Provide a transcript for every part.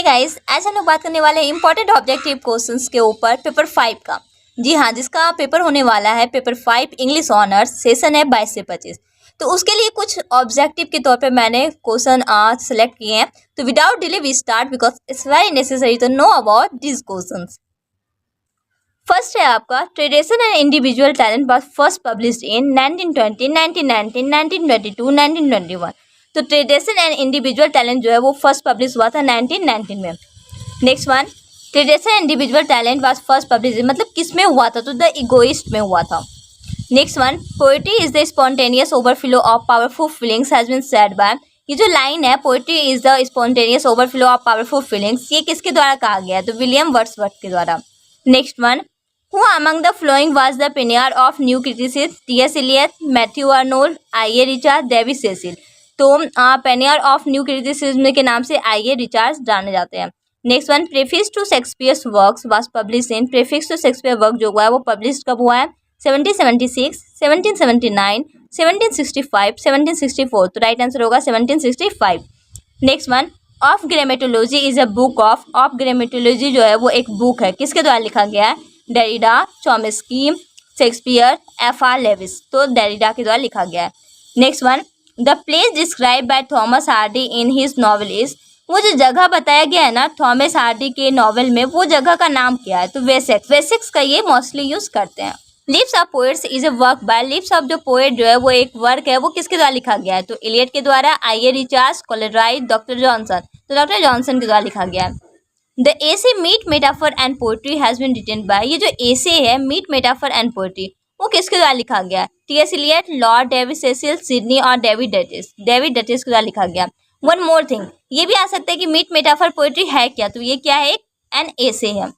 Hey guys, आज हम लोग बात करने वाले हैं इंपॉर्टेंट ऑब्जेक्टिव क्वेश्चंस के ऊपर पेपर 5 का। जी हाँ, जिसका पेपर होने वाला है पेपर 5 इंग्लिश ऑनर्स, सेशन है 22 से 25। तो उसके लिए कुछ ऑब्जेक्टिव के तौर पे मैंने क्वेश्चन आज सेलेक्ट किए हैं। तो without delay we start because it's very necessary to know about this questions. First है आपका tradition and individual talent was first published in 1920, 1919, 1922, 1921। तो ट्रेडिशन एंड इंडिविजुअल टैलेंट जो है वो फर्स्ट पब्लिश हुआ था 1919 में। Next one, tradition and individual talent was first publish, मतलब किस में हुआ था? तो द इगोइस्ट में हुआ था। Next one, poetry is the spontaneous overflow of powerful feelings has been said by. ये जो लाइन है poetry is the spontaneous overflow of powerful feelings, ये किसके द्वारा कहा गया है? तो विलियम वर्ड्सवर्थ के द्वारा। Next one, who among the following was the pioneer of new criticism? T S. Eliot, Matthew Arnold, I A. Richard, David Cecil. तो पेनियर ऑफ न्यू क्रिटिसिज्म के नाम से आई.ए. रिचर्ड जाने जाते हैं। Next one, preface to Shakespeare's works was publish in. Preface to Shakespeare work जो हुआ है वो पब्लिश कब हुआ है? 1776, 1779, 1765, 1764। तो राइट आंसर होगा 1765। Next one, of grammatology is a book of. Of grammatology जो है वो एक बुक है, किसके द्वारा लिखा गया है? Derrida, Chomsky, Shakespeare, F R. Leavis. तो डेरिडा के द्वारा लिखा गया है। Next one, the place describe by Thomas Hardy in his novel is. वो जो जगह बताया गया है ना थॉमस हार्डी के नॉवल में, वो जगह का नाम क्या है? तो वेसेक्स। वेसेक्स का ये मोस्टली यूज करते हैं। Lives of poets is a work by. Lives of जो पोएट जो है वो एक वर्क है, वो किसके द्वारा लिखा गया है? तो इलियट के द्वारा, I A. Richard, Coleridge, doctor Johnson. तो डॉक्टर जॉनसन के द्वारा लिखा गया है। The essay meet metaphor and poetry has been written by. ये जो एसे है मीट मेटाफर एंड पोएट्री, वो किसके द्वारा लिखा गया? T S. Eliot, Lord David Cecil, Sidney और डेविड डटिस। डेविड डटिस के द्वारा लिखा गया। वन मोर थिंग, ये भी आ सकता है कि मीट मेटाफर पोएट्री है क्या? तो ये क्या है? एन एसे है।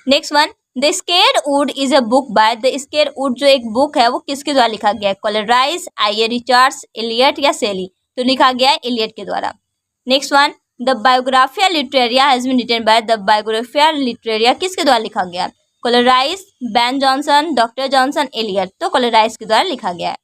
Next one, the square would is a book by. The square would जो एक बुक है वो किसके द्वारा लिखा गया है? कोलेराइज, आई.ए. रिचर्ड्स, इलियट या सेली। तो लिखा गया है इलियट के द्वारा। Next one, the biographia literaria has been written by. The biographia literaria किसके द्वारा लिखा गया? Coleridge, Ben Jonson, doctor Johnson, Eliot. तो कोलेराइज के द्वारा लिखा गया है।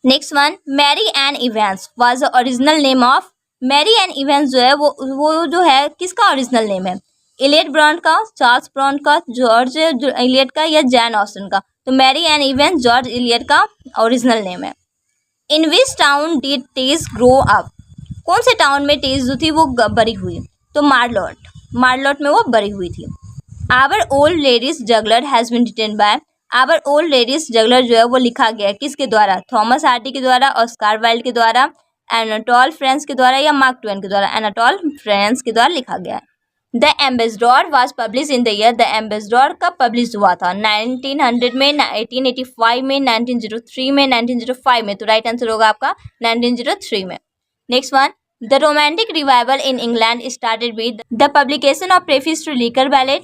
Next one, Mary Ann Evans was the original name of. Mary Ann Evans जो है वो जो है किसका ओरिजिनल नेम है? इलियट ब्रॉन्ट का, चार्ल्स ब्रॉन्ट का, जॉर्ज इलियट का या जैन ऑस्टन का? तो Mary Ann Evans George Eliot का ओरिजिनल नेम है। In which town did Tez grow up? कौन से टाउन में टेज जो थी वो बड़ी हुई? तो मार्लोट। मार्लोट में वो बड़ी हुई थी। Our old ladies juggler has been written by. Our old ladies juggler जो है वो लिखा गया किसके द्वारा? थॉमस हार्डी के द्वारा, ऑस्कार वाइल्ड के द्वारा, एनाटोल फ्रांस के द्वारा या मार्क ट्वेन के द्वारा? एनाटोल फ्रांस के द्वारा लिखा गया है। The ambassador was publish in the year. The ambassador कब पब्लिश हुआ था? 1900 में, 1885 में, 1903 में, 1905 में। तो राइट आंसर होगा आपका 1903 में। Next one, the romantic revival in England started with the publication of preface to lyrical ballad,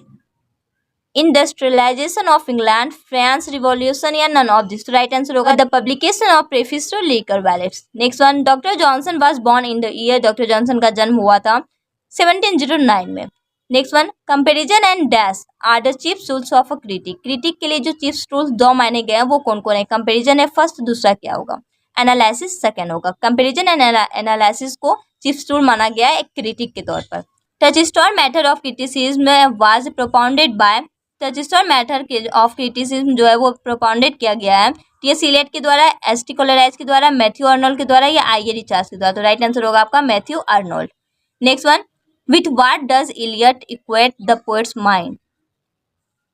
industrialisation of England, France revolution या नन ऑफ दिस। तो राइट आंसर होगा the publication of preface to lyrical ballads. Next one, doctor Johnson was born in the year. Doctor Johnson का जन्म हुआ था 1709 में। Next one, comparison and dash are the chief tools of a critic. Critic के लिए जो chief tools दो माने गए हैं वो कौन कौन है? कंपेरिजन है फर्स्ट, दूसरा क्या होगा? एनालिसिस सेकेंड होगा। कंपेरिजन एंड एनालिसिस को चीफ टूल माना गया है एक क्रिटिक के तौर पर। Touchstone method of criticism was propounded bye. Touchstone method of criticism जो है वो प्रोपाउंडेड किया गया है टी.एस. इलियट के द्वारा, एस.टी. कोलेराइज के द्वारा, मैथ्यू आर्नोल्ड के द्वारा या आई.ए. रिचर्ड के द्वारा? तो राइट आंसर होगा आपका Matthew Arnold. Next one, with what does Eliot equate the poet's mind?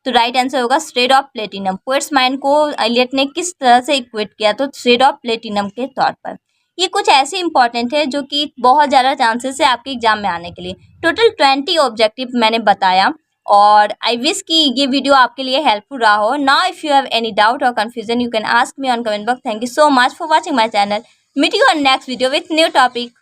तो राइट आंसर होगा state of platinum. Poet's mind को इलियट ने किस तरह से इक्वेट किया? तो स्टेट ऑफ प्लेटिनम के तौर पर। ये कुछ ऐसे इंपॉर्टेंट है जो कि बहुत ज़्यादा चांसेस है आपके एग्जाम में आने के लिए। टोटल 20 ऑब्जेक्टिव मैंने बताया और आई विश कि ये वीडियो आपके लिए हेल्पफुल रहा हो। Now if you have any doubt और confusion you can ask me on comment box. Thank you so much for watching my channel. Meet you on next video with new topic.